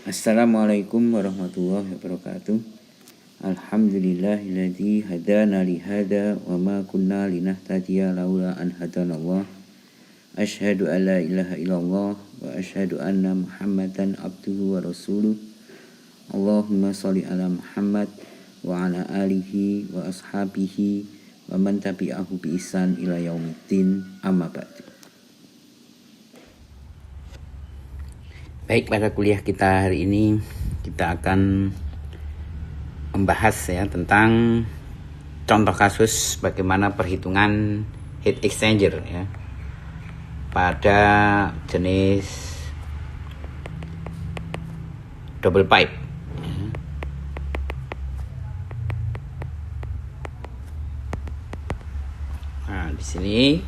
Assalamualaikum warahmatullahi wabarakatuh. Alhamdulillahilladzi hadana li hada wa ma kunna linahtadiya laula an hadanallah. Asyhadu an la ilaha illallah wa asyhadu anna Muhammadan abduhu wa rasuluh. Allahumma shalli ala Muhammad wa ala alihi wa ashabihi wa man tabi'ahu bi ihsan ila yaumiddin, amma ba'du. Baik, pada kuliah kita hari ini kita akan membahas ya tentang contoh kasus bagaimana perhitungan heat exchanger ya pada jenis double pipe. Nah, di sini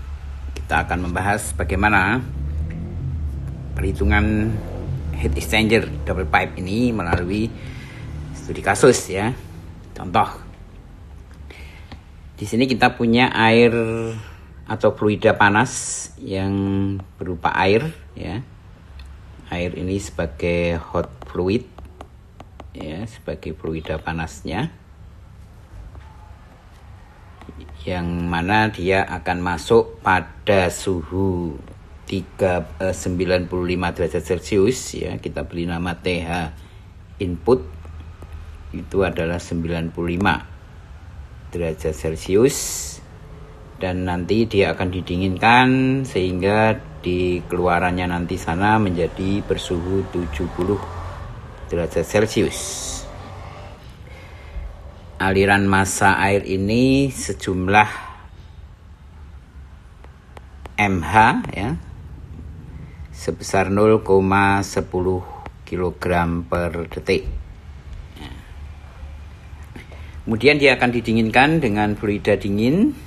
kita akan membahas bagaimana perhitungan heat exchanger double pipe ini melalui studi kasus ya. Contoh, di sini kita punya air atau fluida panas yang berupa air ya. Air ini sebagai hot fluid ya, sebagai fluida panasnya, yang mana dia akan masuk pada suhu 95 derajat Celcius ya. Kita beri nama TH input, itu adalah 95 derajat Celcius, dan nanti dia akan didinginkan sehingga di keluarannya nanti sana menjadi bersuhu 70 derajat Celcius. Aliran massa air ini sejumlah mH ya, sebesar 0,10 kg per detik. Kemudian dia akan didinginkan dengan fluida dingin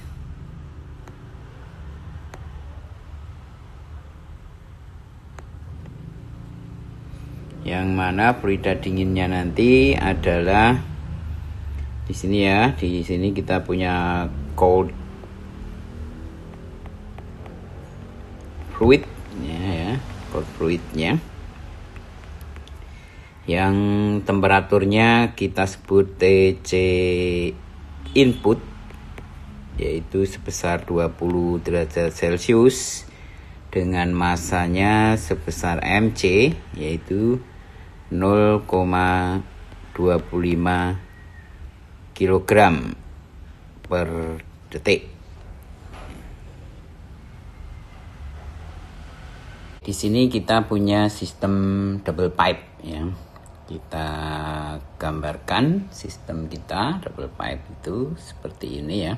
yang mana fluida dinginnya nanti adalah di sini ya. Di sini kita punya cold fluid ya, cold fluidnya yang temperaturnya kita sebut TC input, yaitu sebesar 20 derajat Celcius dengan masanya sebesar mc, yaitu 0,25 kg per detik. Di sini kita punya sistem double pipe ya. Kita gambarkan sistem kita double pipe itu seperti ini ya.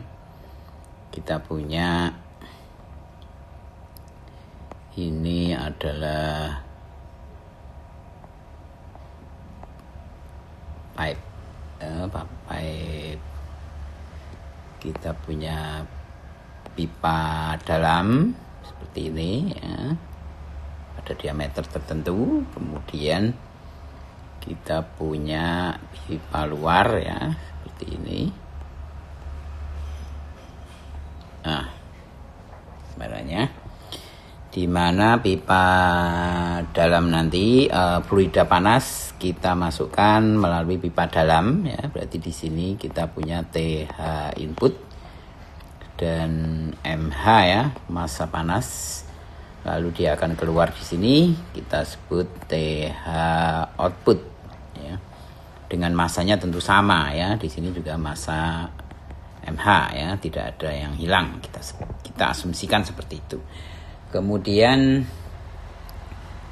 Kita punya ini adalah pipe pipe. Kita punya pipa dalam seperti ini ya, pada diameter tertentu. Kemudian kita punya pipa luar ya, seperti ini. Nah, gambarannya di mana pipa dalam nanti fluida panas kita masukkan melalui pipa dalam ya. Berarti di sini kita punya TH input dan MH ya, massa panas. Lalu dia akan keluar di sini, kita sebut TH output ya. Dengan masanya tentu sama ya. Di sini juga massa MH ya, tidak ada yang hilang. Kita asumsikan seperti itu. Kemudian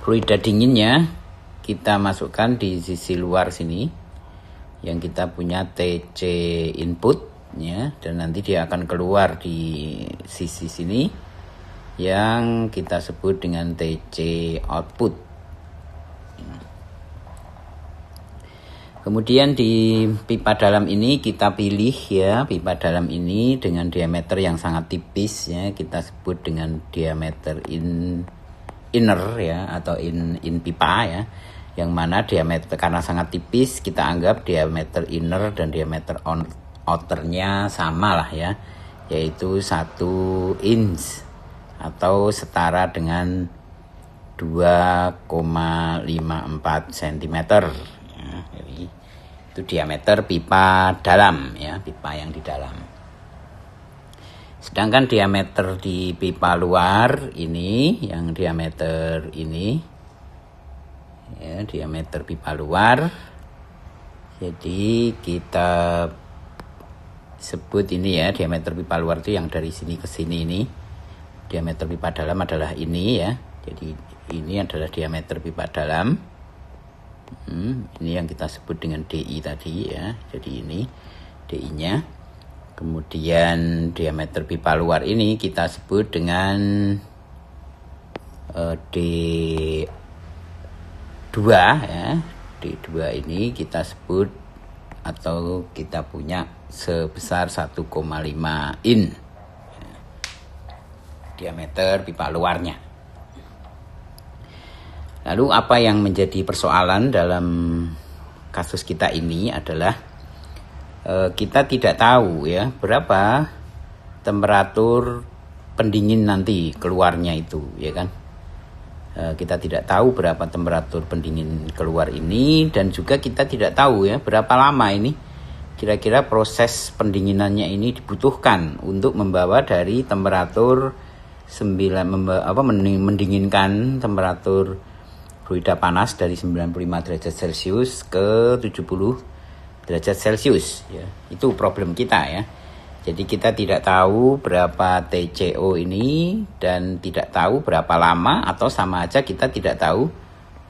fluida dinginnya kita masukkan di sisi luar sini yang kita punya TC input ya, dan nanti dia akan keluar di sisi sini yang kita sebut dengan TC output. Kemudian di pipa dalam ini kita pilih ya, pipa dalam ini dengan diameter yang sangat tipis ya, kita sebut dengan diameter inner ya, atau in pipa ya, yang mana diameter karena sangat tipis kita anggap diameter inner dan diameter outernya sama lah ya, yaitu 1 inch atau setara dengan 2,54 cm ya. Jadi itu diameter pipa dalam ya, pipa yang di dalam. Sedangkan diameter di pipa luar ini, yang diameter ini ya, diameter pipa luar. Jadi kita sebut ini ya, diameter pipa luar itu yang dari sini ke sini ini. Diameter pipa dalam adalah ini ya. Jadi ini adalah diameter pipa dalam. Ini yang kita sebut dengan DI tadi ya. Jadi ini DI-nya. Kemudian diameter pipa luar ini kita sebut dengan D2 ya. D2 ini kita sebut atau kita punya sebesar 1,5 in diameter pipa luarnya. Lalu apa yang menjadi persoalan dalam kasus kita ini adalah kita tidak tahu ya berapa temperatur pendingin nanti keluarnya itu ya kan. Kita tidak tahu berapa temperatur pendingin keluar ini, dan juga kita tidak tahu ya berapa lama ini kira-kira proses pendinginannya ini dibutuhkan untuk membawa dari temperatur mendinginkan temperatur fluida panas dari 95 derajat Celcius ke 70 derajat Celcius ya. Itu problem kita ya. Jadi kita tidak tahu berapa TCO ini dan tidak tahu berapa lama, atau sama aja kita tidak tahu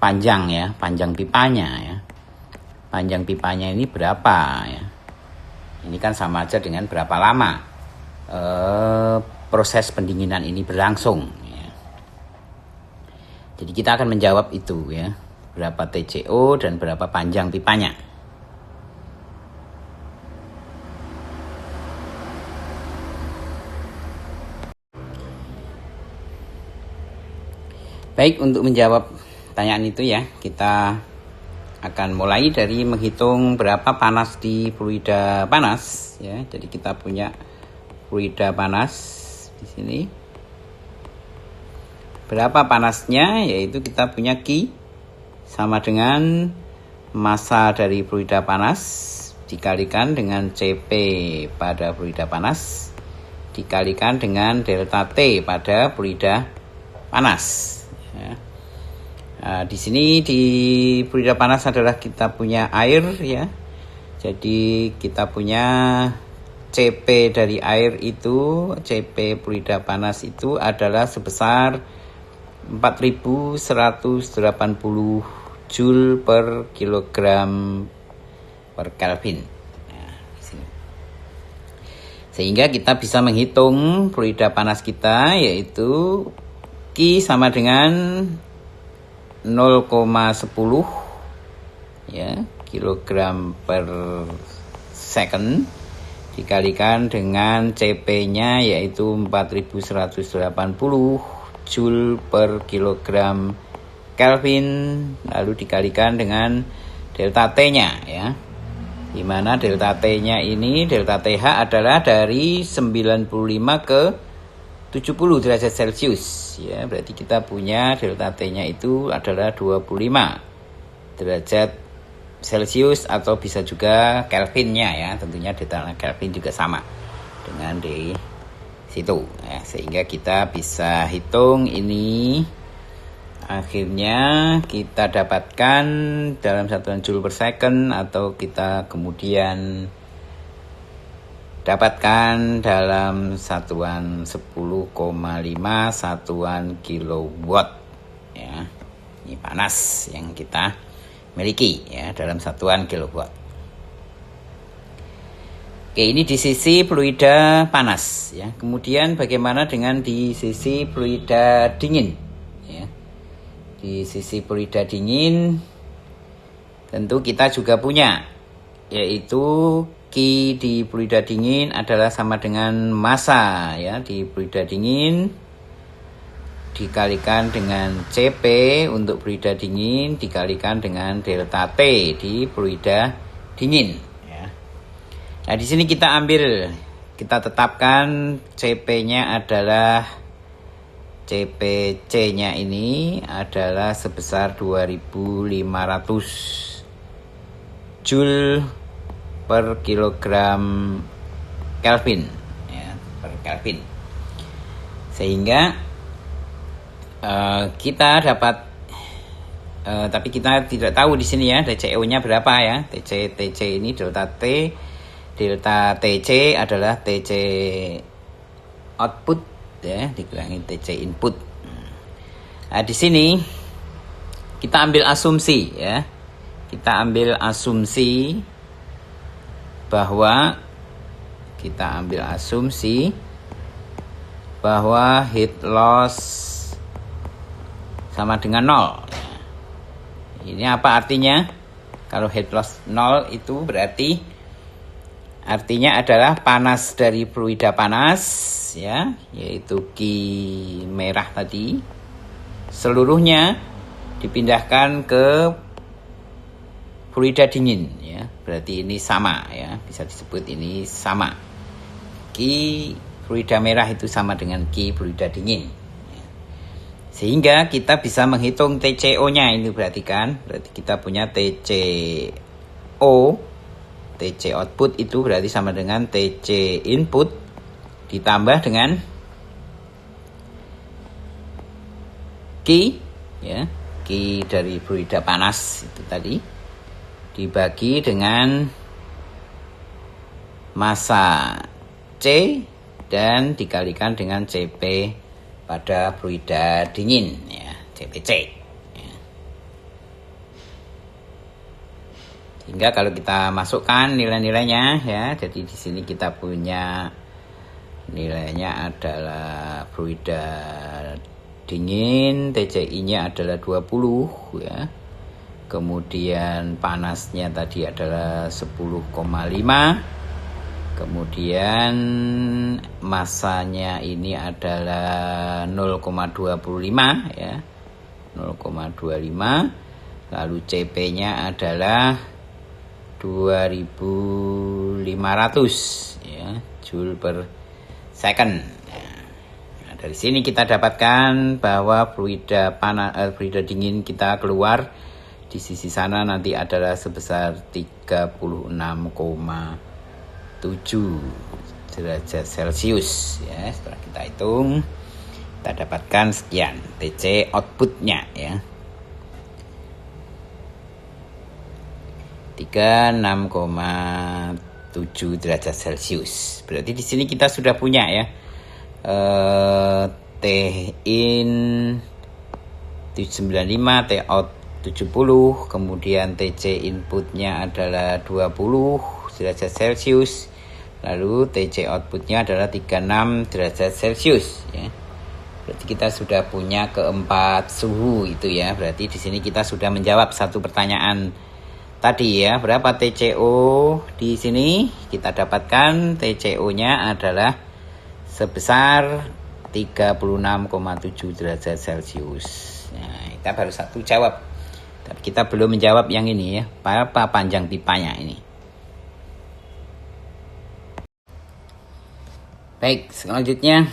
panjang ya, panjang pipanya ya. Panjang pipanya ini berapa ya. Ini kan sama aja dengan berapa lama proses pendinginan ini berlangsung ya. Jadi kita akan menjawab itu ya, berapa TCO dan berapa panjang pipanya. Baik, untuk menjawab pertanyaan itu ya, kita akan mulai dari menghitung berapa panas di fluida panas ya. Jadi kita punya fluida panas di sini. Berapa panasnya? Yaitu kita punya Q sama dengan massa dari fluida panas dikalikan dengan CP pada fluida panas dikalikan dengan delta T pada fluida panas. Ya. Nah, di sini di fluida panas adalah kita punya air ya. Jadi kita punya CP dari air itu, CP fluida panas itu adalah sebesar 4180 Joule per kilogram per Kelvin. Nah, di sini. Sehingga kita bisa menghitung fluida panas kita, yaitu Q sama dengan 0,10 ya, kilogram per second dikalikan dengan CP-nya yaitu 4180 Joule per kilogram Kelvin, lalu dikalikan dengan delta T-nya ya. Di mana delta T-nya ini, delta TH adalah dari 95 ke 70 derajat Celcius ya, berarti kita punya delta T-nya itu adalah 25 derajat Celcius, atau bisa juga Kelvinnya ya, tentunya delta Kelvin juga sama dengan di situ ya, sehingga kita bisa hitung ini. Akhirnya kita dapatkan dalam satuan Joule per second, atau kita kemudian dapatkan dalam satuan 10,5 satuan kilowatt ya. Ini panas yang kita miliki ya dalam satuan kilowatt. Oke, ini di sisi fluida panas ya. Kemudian bagaimana dengan di sisi fluida dingin ya. Di sisi fluida dingin tentu kita juga punya, yaitu Q di fluida dingin adalah sama dengan massa ya di fluida dingin dikalikan dengan CP untuk fluida dingin dikalikan dengan delta T di fluida dingin ya. Nah, di sini kita tetapkan CP-nya adalah CPC-nya ini adalah sebesar 2500 Joule per kilogram Kelvin, ya, per Kelvin. Sehingga kita dapat, tapi kita tidak tahu di sini ya TCO-nya berapa ya. TC ini delta TC adalah TC output ya, dikurangi TC input. Nah, di sini kita ambil asumsi ya. Kita ambil asumsi bahwa heat loss sama dengan 0. Ini apa artinya? Kalau heat loss 0 itu berarti artinya adalah panas dari fluida panas ya, yaitu Q merah tadi, seluruhnya dipindahkan ke fluida dingin ya. Berarti ini sama ya, bisa disebut ini sama. Q fluida merah itu sama dengan Q fluida dingin. Sehingga kita bisa menghitung TCO-nya ini, berarti kita punya TCO, TC output itu berarti sama dengan TC input ditambah dengan Q ya, Q dari fluida panas itu tadi dibagi dengan massa C dan dikalikan dengan CP pada fluida dingin ya, CPC ya. Sehingga kalau kita masukkan nilai-nilainya ya, jadi di sini kita punya nilainya adalah fluida dingin, TCI-nya adalah 20 ya. Kemudian panasnya tadi adalah 10,5. Kemudian masanya ini adalah 0,25 ya. 0,25. Lalu CP-nya adalah 2500 ya, Joule per second. Nah, dari sini kita dapatkan bahwa fluida dingin kita keluar di sisi sana nanti adalah sebesar 36,7 derajat Celcius ya. Setelah kita hitung, kita dapatkan sekian TC outputnya ya, 36,7 derajat Celcius. Berarti di sini kita sudah punya ya, T in 795, T out 70, kemudian TC inputnya adalah 20 derajat Celcius, lalu TC outputnya adalah 36 derajat Celcius ya. Berarti kita sudah punya keempat suhu itu ya. Berarti di sini kita sudah menjawab satu pertanyaan tadi ya, berapa TCO di sini? Kita dapatkan TCO-nya adalah sebesar 36,7 derajat Celcius. Nah, kita baru satu jawab. Tapi kita belum menjawab yang ini ya, berapa panjang pipanya ini. Baik, selanjutnya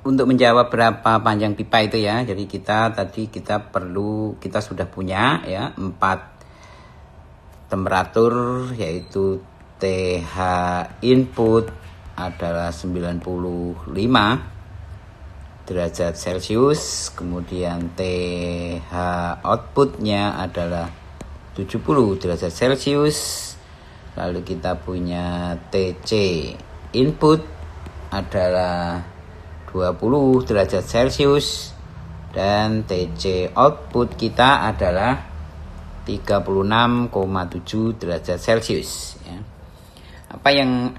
untuk menjawab berapa panjang pipa itu ya. Jadi kita sudah punya ya 4 temperatur, yaitu TH input adalah 95 derajat Celcius, kemudian TH outputnya adalah 70 derajat Celcius, lalu kita punya TC input adalah 20 derajat Celcius, dan TC output kita adalah 36,7 derajat Celcius ya. Apa yang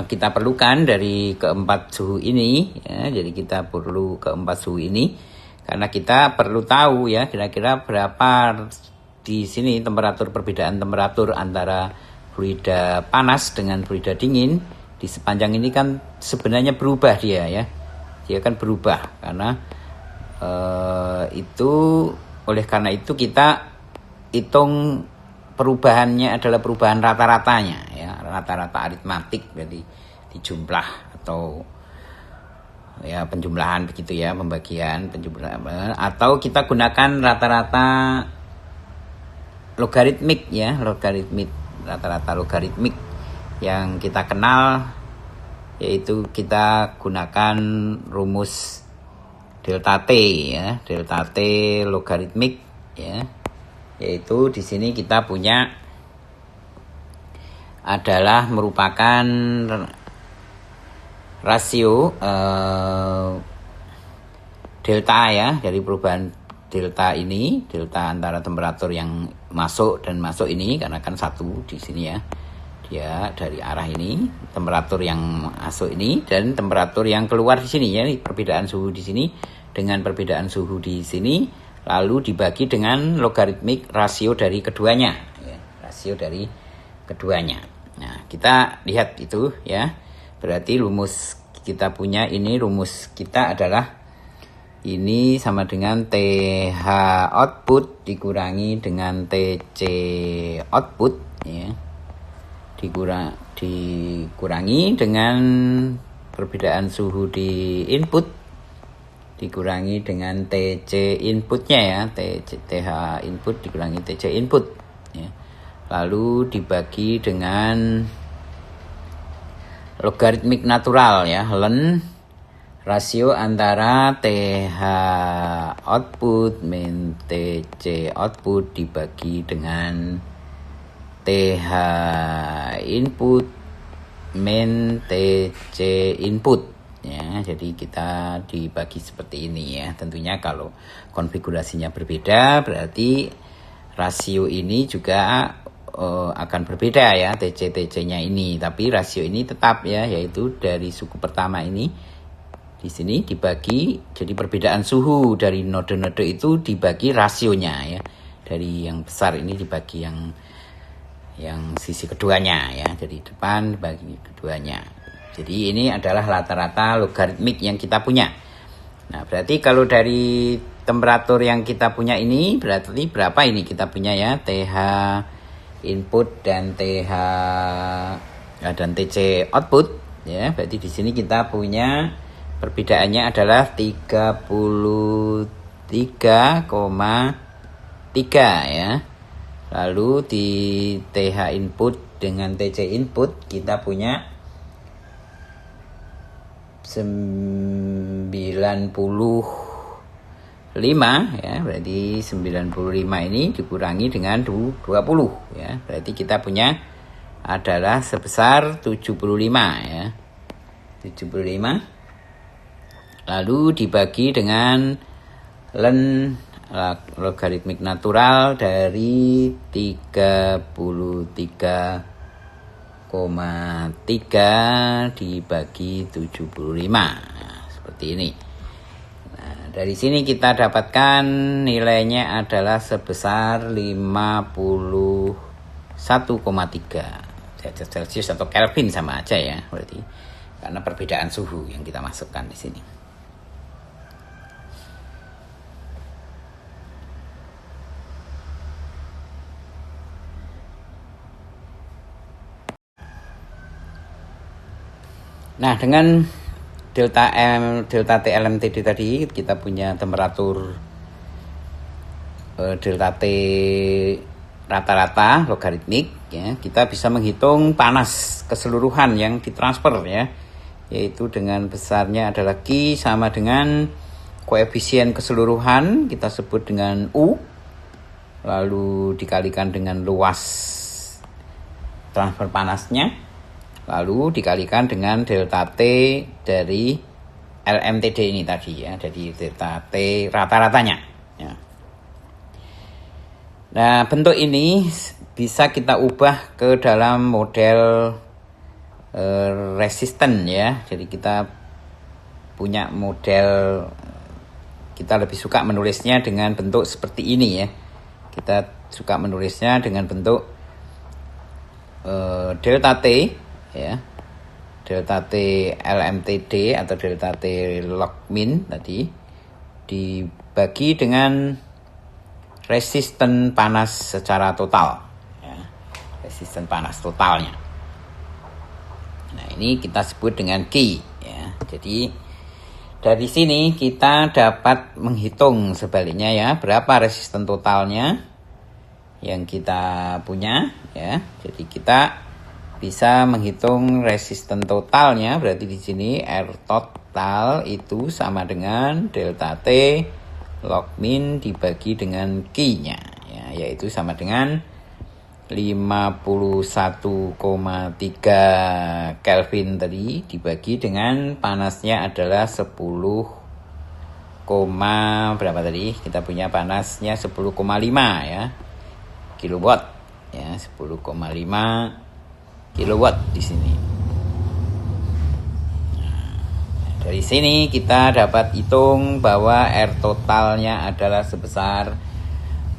kita perlukan dari keempat suhu ini ya, jadi kita perlu keempat suhu ini karena kita perlu tahu ya kira-kira berapa di sini perbedaan temperatur antara fluida panas dengan fluida dingin di sepanjang ini kan sebenarnya berubah dia kan berubah karena oleh karena itu kita hitung perubahannya adalah perubahan rata-ratanya ya, rata-rata aritmatik, jadi dijumlah atau ya penjumlahan begitu ya, pembagian penjumlahan, atau kita gunakan rata-rata logaritmik ya, rata-rata logaritmik yang kita kenal, yaitu kita gunakan rumus delta T ya, delta T logaritmik ya, yaitu di sini kita punya adalah merupakan rasio delta ya, dari perubahan delta ini, delta antara temperatur yang masuk dan masuk ini, karena kan satu di sini ya, dia dari arah ini, temperatur yang masuk ini dan temperatur yang keluar di sini ya, perbedaan suhu di sini dengan perbedaan suhu di sini, lalu dibagi dengan logaritmik rasio dari keduanya ya, rasio dari keduanya. Nah, kita lihat itu ya. Berarti rumus kita punya ini, rumus kita adalah ini sama dengan TH output dikurangi dengan TC output ya. Dikurangi dengan perbedaan suhu di input dikurangi dengan TC inputnya ya, TH input dikurangi TC input ya. Lalu dibagi dengan logaritmik natural ya, ln rasio antara TH output min TC output dibagi dengan TH input min TC input ya. Jadi kita dibagi seperti ini ya. Tentunya kalau konfigurasinya berbeda berarti rasio ini juga akan berbeda ya, TC-TC-nya ini, tapi rasio ini tetap ya, yaitu dari suku pertama ini di sini dibagi, jadi perbedaan suhu dari node-node itu dibagi rasionya ya, dari yang besar ini dibagi yang sisi keduanya ya, jadi depan bagi keduanya. Jadi ini adalah rata-rata logaritmik yang kita punya. Nah, berarti kalau dari temperatur yang kita punya ini berarti berapa ini kita punya ya, TH input dan TH dan TC output ya. Berarti di sini kita punya perbedaannya adalah 33,3 ya. Lalu di TH input dengan TC input kita punya 95 ya, berarti 95 ini dikurangi dengan 20 ya, berarti kita punya adalah sebesar 75 ya, 75, lalu dibagi dengan ln logaritmik natural dari 33,3 dibagi 75 nah, seperti ini. Dari sini kita dapatkan nilainya adalah sebesar 51,3 derajat Celcius atau Kelvin sama aja ya, berarti karena perbedaan suhu yang kita masukkan di sini. Nah, dengan delta T LMTD tadi kita punya temperatur delta T rata-rata logaritmik ya, kita bisa menghitung panas keseluruhan yang ditransfer ya, yaitu dengan besarnya adalah Q sama dengan koefisien keseluruhan kita sebut dengan U, lalu dikalikan dengan luas transfer panasnya, lalu dikalikan dengan delta T dari LMTD ini tadi ya, jadi delta T rata-ratanya ya. Nah, bentuk ini bisa kita ubah ke dalam model resisten ya. Jadi kita punya model, kita lebih suka menulisnya dengan bentuk seperti ini ya. Kita suka menulisnya dengan bentuk delta T ya, delta T LMTD atau delta T log min tadi dibagi dengan resisten panas secara total ya, resisten panas totalnya. Nah, ini kita sebut dengan Q ya. Jadi Dari sini kita dapat menghitung sebaliknya ya, berapa resisten totalnya yang kita punya ya. Jadi kita bisa menghitung resisten totalnya, berarti di sini R total itu sama dengan delta T log min dibagi dengan Q-nya ya, yaitu sama dengan 51,3 Kelvin tadi dibagi dengan panasnya adalah 10, berapa tadi? Kita punya panasnya 10,5 ya. Kilowatt ya, 10,5 kilowatt di sini. Nah, dari sini kita dapat hitung bahwa R totalnya adalah sebesar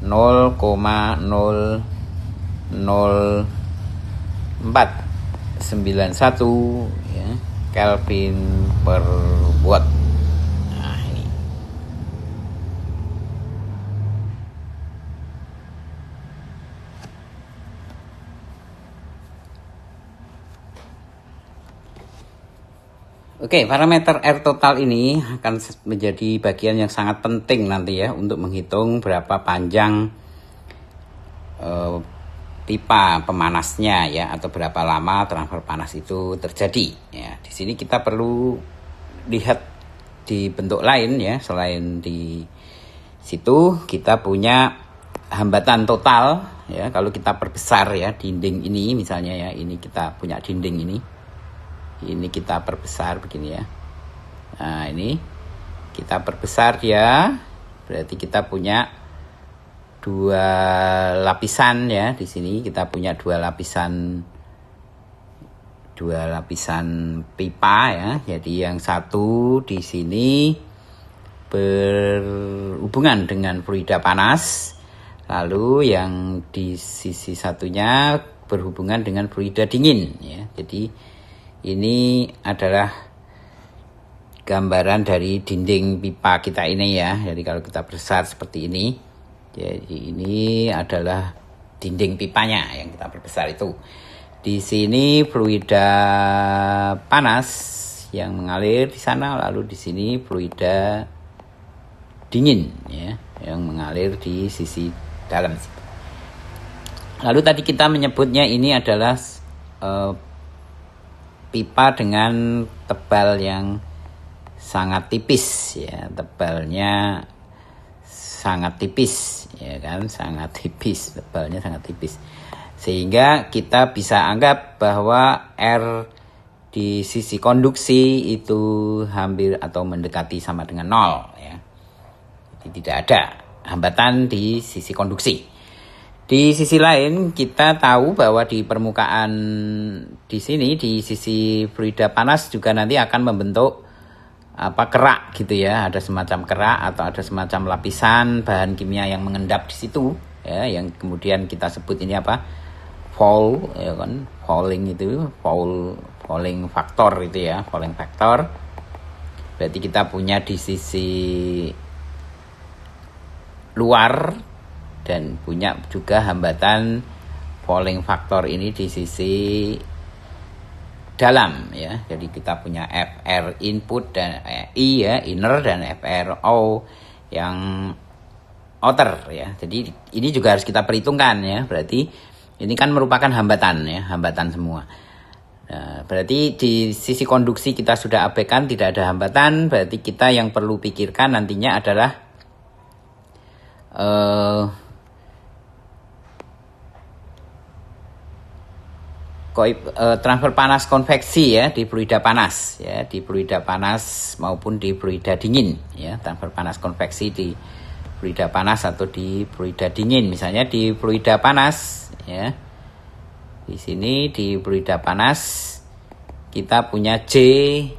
0,0491 ya, Kelvin per watt. Nah, ini. Oke, parameter R total ini akan menjadi bagian yang sangat penting nanti ya untuk menghitung berapa panjang pipa pemanasnya ya, atau berapa lama transfer panas itu terjadi ya. Di sini kita perlu lihat di bentuk lain ya, selain di situ kita punya hambatan total ya. Kalau kita perbesar ya dinding ini misalnya ya, ini kita punya dinding ini kita perbesar begini ya. Nah, ini kita perbesar ya, berarti kita punya dua lapisan ya. Di sini kita punya dua lapisan pipa ya. Jadi yang satu di sini berhubungan dengan fluida panas, lalu yang di sisi satunya berhubungan dengan fluida dingin ya. Jadi ini adalah gambaran dari dinding pipa kita ini ya. Jadi kalau kita besar seperti ini, jadi ini adalah dinding pipanya yang kita perbesar itu. Di sini fluida panas yang mengalir di sana, lalu di sini fluida dingin ya yang mengalir di sisi dalam. Lalu tadi kita menyebutnya ini adalah pipa dengan tebal yang sangat tipis ya, tebalnya sangat tipis ya kan, sangat tipis, tebalnya sangat tipis, sehingga kita bisa anggap bahwa R di sisi konduksi itu hampir atau mendekati sama dengan 0 ya. Jadi tidak ada hambatan di sisi konduksi. Di sisi lain kita tahu bahwa di permukaan di sini di sisi fluida panas juga nanti akan membentuk kerak gitu ya, ada semacam kerak atau ada semacam lapisan bahan kimia yang mengendap di situ ya, yang kemudian kita sebut ini fall ya kan, falling factor itu ya, falling factor. Berarti kita punya di sisi luar dan punya juga hambatan falling factor ini di sisi dalam ya. Jadi kita punya FR input dan I ya, inner, dan FRO yang outer ya. Jadi ini juga harus kita perhitungkan ya. Berarti ini kan merupakan hambatan ya, hambatan semua. Nah, berarti di sisi konduksi kita sudah abaikan, tidak ada hambatan. Berarti kita yang perlu pikirkan nantinya adalah transfer panas konveksi ya di fluida panas ya, di fluida panas maupun di fluida dingin ya. Transfer panas konveksi di fluida panas atau di fluida dingin. Misalnya di fluida panas ya, di sini di fluida panas kita punya di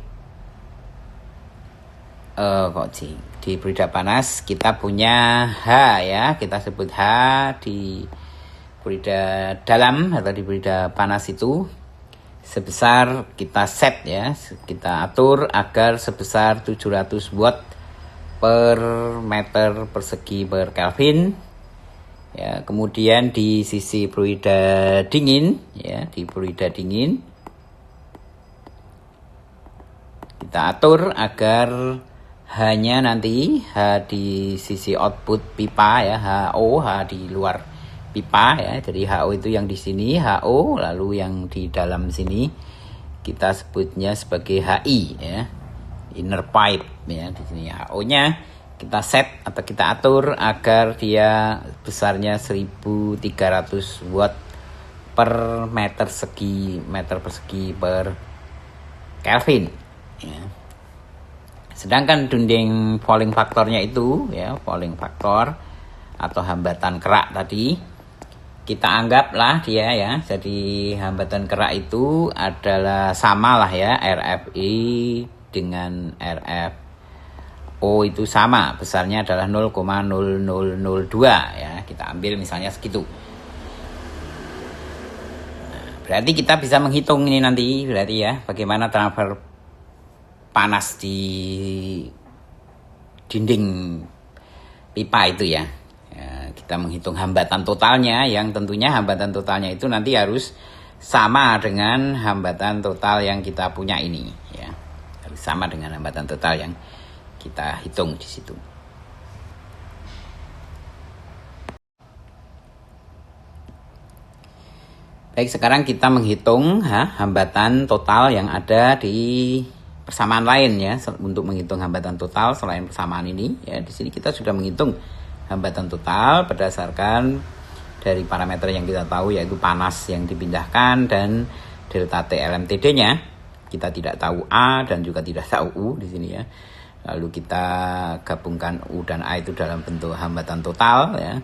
fluida panas kita punya H ya, kita sebut H di fluida dalam atau di fluida panas itu sebesar, kita set ya, kita atur agar sebesar 700 watt per meter persegi per Kelvin ya. Kemudian di sisi fluida dingin ya, di fluida dingin kita atur agar H-nya nanti H di sisi output pipa ya, HO, H di luar pipa ya. Jadi HO itu yang di sini, HO, lalu yang di dalam sini kita sebutnya sebagai HI ya. Inner pipe ya. Di sini HO-nya kita set atau kita atur agar dia besarnya 1300 watt per meter persegi per Kelvin ya. Sedangkan dinding Fouling faktornya itu ya, Fouling faktor atau hambatan kerak tadi kita anggaplah dia ya, jadi hambatan kerak itu adalah samalah ya, RFI dengan RFO itu sama, besarnya adalah 0,0002 ya, kita ambil misalnya segitu. Berarti kita bisa menghitung ini nanti berarti ya, bagaimana transfer panas di dinding pipa itu ya. Kita menghitung hambatan totalnya, yang tentunya hambatan totalnya itu nanti harus sama dengan hambatan total yang kita punya ini ya. Harus sama dengan hambatan total yang kita hitung di situ. Baik, sekarang kita menghitung hambatan total yang ada di persamaan lain ya. Untuk menghitung hambatan total selain persamaan ini ya, di sini kita sudah menghitung hambatan total berdasarkan dari parameter yang kita tahu, yaitu panas yang dipindahkan dan delta T LMTD-nya. Kita tidak tahu A dan juga tidak tahu U di sini ya. Lalu kita gabungkan U dan A itu dalam bentuk hambatan total ya.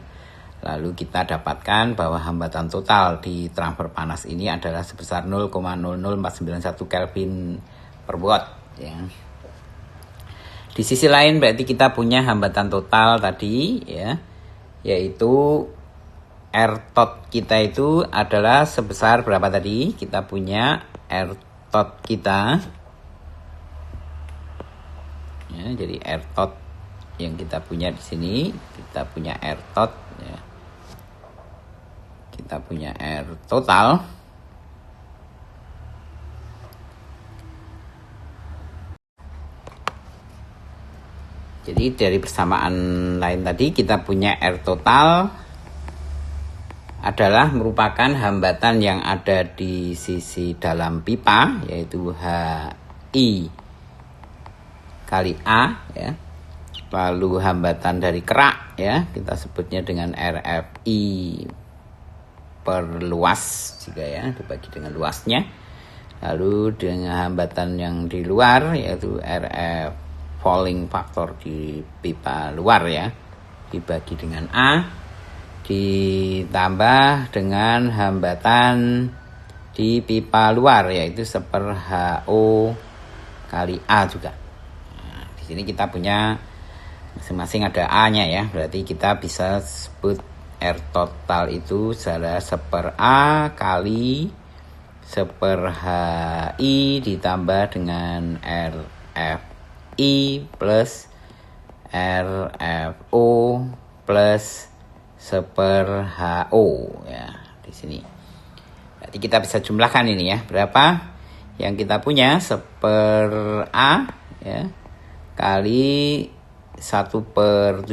Lalu kita dapatkan bahwa hambatan total di transfer panas ini adalah sebesar 0,00491 Kelvin per watt ya. Di sisi lain berarti kita punya hambatan total tadi ya, yaitu R tot kita itu adalah sebesar berapa tadi? Kita punya R tot kita ya, jadi R tot yang kita punya di sini, kita punya R tot ya. Kita punya R total jadi dari persamaan lain tadi kita punya R total adalah merupakan hambatan yang ada di sisi dalam pipa, yaitu HI kali A ya. Lalu hambatan dari kerak ya, kita sebutnya dengan RFI per luas juga ya, dibagi dengan luasnya. Lalu dengan hambatan yang di luar yaitu RF fouling faktor di pipa luar ya, dibagi dengan A, ditambah dengan hambatan di pipa luar yaitu seper HO kali A juga. Nah, di sini kita punya masing-masing ada A-nya ya, berarti kita bisa sebut R total itu adalah seper A kali seper HI ditambah dengan RFI plus RFO plus seper HO ya di sini. Berarti kita bisa jumlahkan ini ya, berapa yang kita punya seper A ya kali 1/700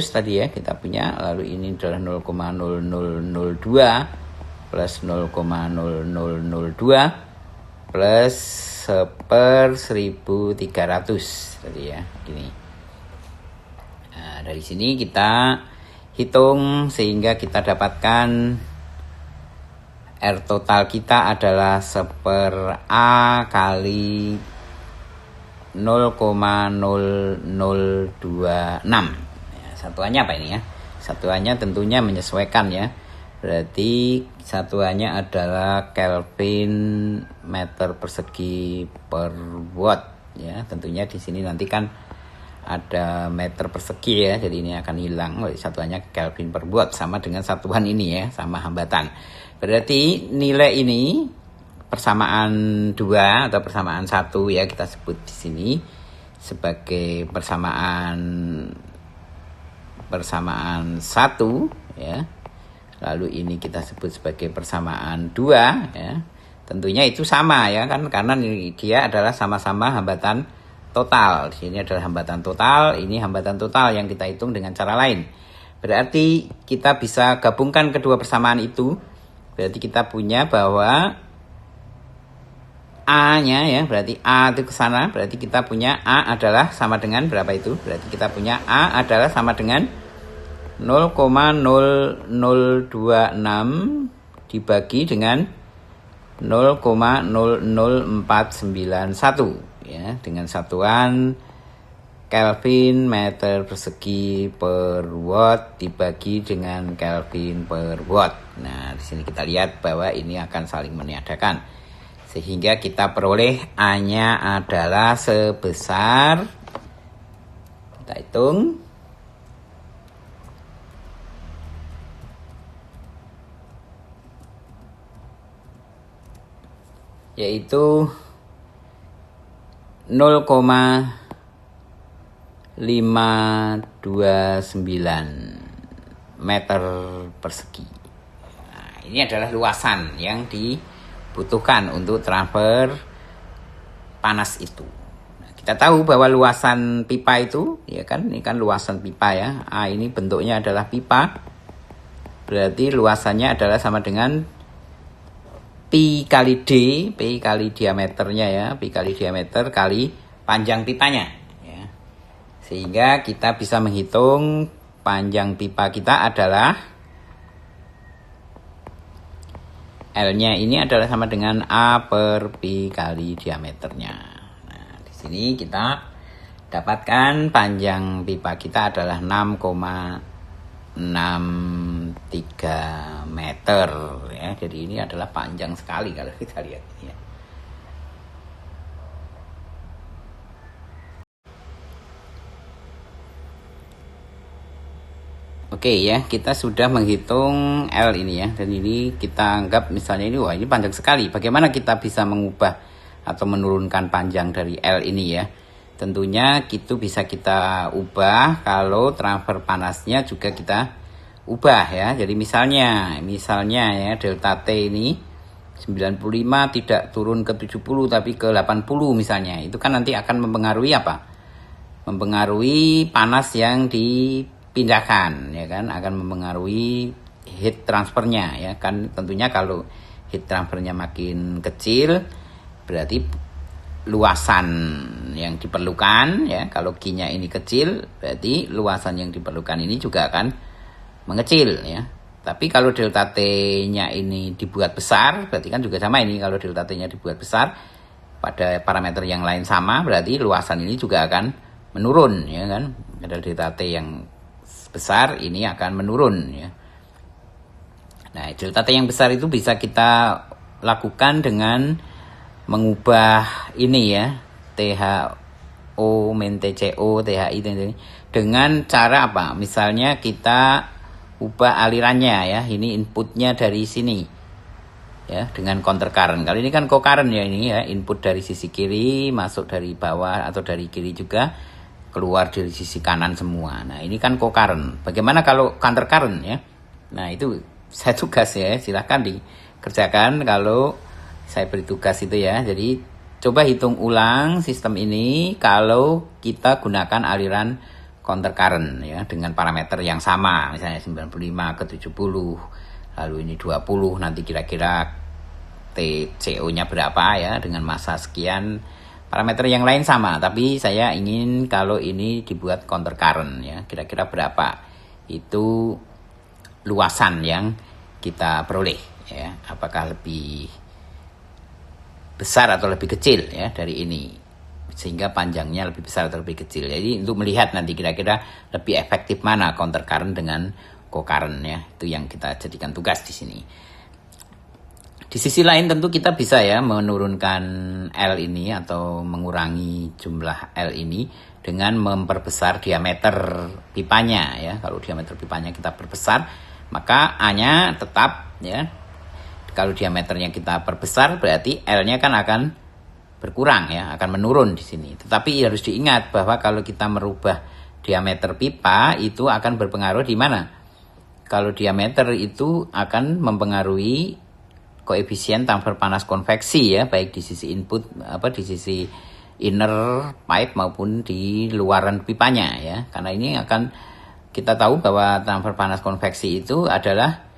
tadi ya kita punya, lalu ini adalah 0,0002 plus 0,0002 plus seper 1300 tadi ya gini. Nah, dari sini kita hitung sehingga kita dapatkan R total kita adalah seper A kali 0,0026 ya, satuannya apa ini ya, satuannya tentunya menyesuaikan ya, berarti satuannya adalah Kelvin meter persegi per watt ya. Tentunya di sini nanti kan ada meter persegi ya, jadi ini akan hilang, satuannya Kelvin per watt sama dengan satuan ini ya, sama hambatan. Berarti nilai ini persamaan 2 atau persamaan 1 ya, kita sebut di sini sebagai persamaan 1 ya. Lalu ini kita sebut sebagai persamaan 2 ya. Tentunya itu sama ya kan, karena dia adalah sama-sama hambatan total. Di sini adalah hambatan total, ini hambatan total yang kita hitung dengan cara lain. Berarti kita bisa gabungkan kedua persamaan itu. Berarti kita punya bahwa A-nya ya, berarti A itu ke sana, berarti kita punya A adalah sama dengan berapa itu? Berarti kita punya A adalah sama dengan 0,0026 dibagi dengan 0,00491 ya, dengan satuan Kelvin meter persegi per watt dibagi dengan Kelvin per watt. Nah, di sini kita lihat bahwa ini akan saling meniadakan. Sehingga kita peroleh A-nya adalah sebesar, kita hitung, yaitu 0,529 meter persegi. Nah, ini adalah luasan yang dibutuhkan untuk transfer panas itu. Nah, kita tahu bahwa luasan pipa itu, ya kan, ini kan luasan pipa ya. A ini bentuknya adalah pipa. Berarti luasannya adalah sama dengan Pi kali D, Pi kali diameternya ya, Pi kali diameter kali panjang pipanya ya. Sehingga kita bisa menghitung panjang pipa kita adalah L-nya ini adalah sama dengan A per Pi kali diameternya. Nah, di sini kita dapatkan panjang pipa kita adalah 6,63 meter ya. Jadi ini adalah panjang sekali kalau kita lihat ya. Oke ya, kita sudah menghitung L ini ya. Dan ini kita anggap misalnya ini, wah ini panjang sekali. Bagaimana kita bisa mengubah atau menurunkan panjang dari L ini ya? Tentunya itu bisa kita ubah kalau transfer panasnya juga kita ubah ya. Jadi misalnya ya delta T ini 95 tidak turun ke 70 tapi ke 80 misalnya. Itu kan nanti akan mempengaruhi apa? Mempengaruhi panas yang dipindahkan ya kan, akan mempengaruhi heat transfernya ya kan. Tentunya kalau heat transfernya makin kecil berarti luasan yang diperlukan ya, kalau Q-nya ini kecil berarti luasan yang diperlukan ini juga akan mengecil ya. Tapi kalau delta T-nya ini dibuat besar berarti kan juga sama ini, kalau delta T-nya dibuat besar pada parameter yang lain sama berarti luasan ini juga akan menurun ya kan. Ada delta T yang besar ini akan menurun ya. Nah, delta T yang besar itu bisa kita lakukan dengan mengubah ini ya, THO min TCO, THI dengan cara apa? Misalnya kita ubah alirannya ya, ini inputnya dari sini ya, dengan counter current. Kalau ini kan co-current ya, ini ya, input dari sisi kiri masuk dari bawah atau dari kiri juga keluar dari sisi kanan semua. Nah, ini kan co-current. Bagaimana kalau counter current ya? Nah, itu saya tugas ya, silahkan dikerjakan kalau saya beri tugas itu ya. Jadi coba hitung ulang sistem ini kalau kita gunakan aliran counter current ya, dengan parameter yang sama, misalnya 95 ke 70, lalu ini 20, nanti kira-kira TCO-nya berapa ya, dengan massa sekian. Parameter yang lain sama, tapi saya ingin kalau ini dibuat counter current ya, kira-kira berapa itu luasan yang kita peroleh ya, apakah lebih besar atau lebih kecil ya dari ini, sehingga panjangnya lebih besar atau lebih kecil. Jadi untuk melihat nanti kira-kira lebih efektif mana counter current dengan co-current ya, itu yang kita jadikan tugas di sini. Di sisi lain tentu kita bisa ya menurunkan L ini atau mengurangi jumlah L ini dengan memperbesar diameter pipanya ya. Kalau diameter pipanya kita perbesar, maka A-nya tetap ya. Kalau diameternya kita perbesar berarti L-nya kan akan berkurang ya, akan menurun di sini. Tetapi harus diingat bahwa kalau kita merubah diameter pipa itu akan berpengaruh di mana? Kalau diameter itu akan mempengaruhi koefisien transfer panas konveksi ya, baik di sisi input di sisi inner pipe maupun di luaran pipanya ya. Karena ini akan kita tahu bahwa transfer panas konveksi itu adalah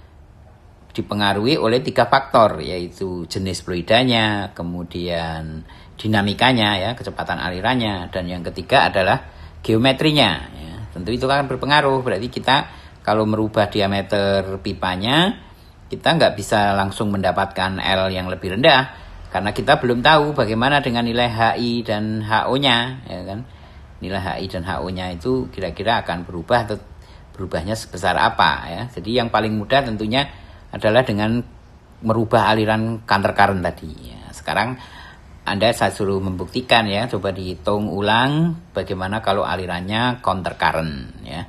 dipengaruhi oleh 3 faktor, yaitu jenis fluidanya, kemudian dinamikanya ya, kecepatan alirannya, dan yang ketiga adalah geometrinya ya. Tentu itu akan berpengaruh. Berarti kita kalau merubah diameter pipanya, kita nggak bisa langsung mendapatkan L yang lebih rendah karena kita belum tahu bagaimana dengan nilai HI dan HO-nya ya kan. Nilai HI dan HO-nya itu kira-kira akan berubah atau berubahnya sebesar apa ya. Jadi yang paling mudah tentunya adalah dengan merubah aliran counter current tadi ya. Sekarang saya suruh membuktikan ya, coba dihitung ulang bagaimana kalau alirannya counter current ya.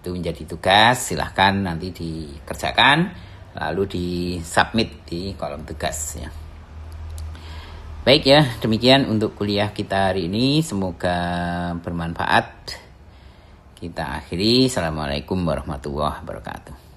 Itu menjadi tugas, silahkan nanti dikerjakan lalu di-submit di kolom tugas ya. Baik ya, demikian untuk kuliah kita hari ini, semoga bermanfaat. Kita akhiri. Assalamualaikum warahmatullahi wabarakatuh.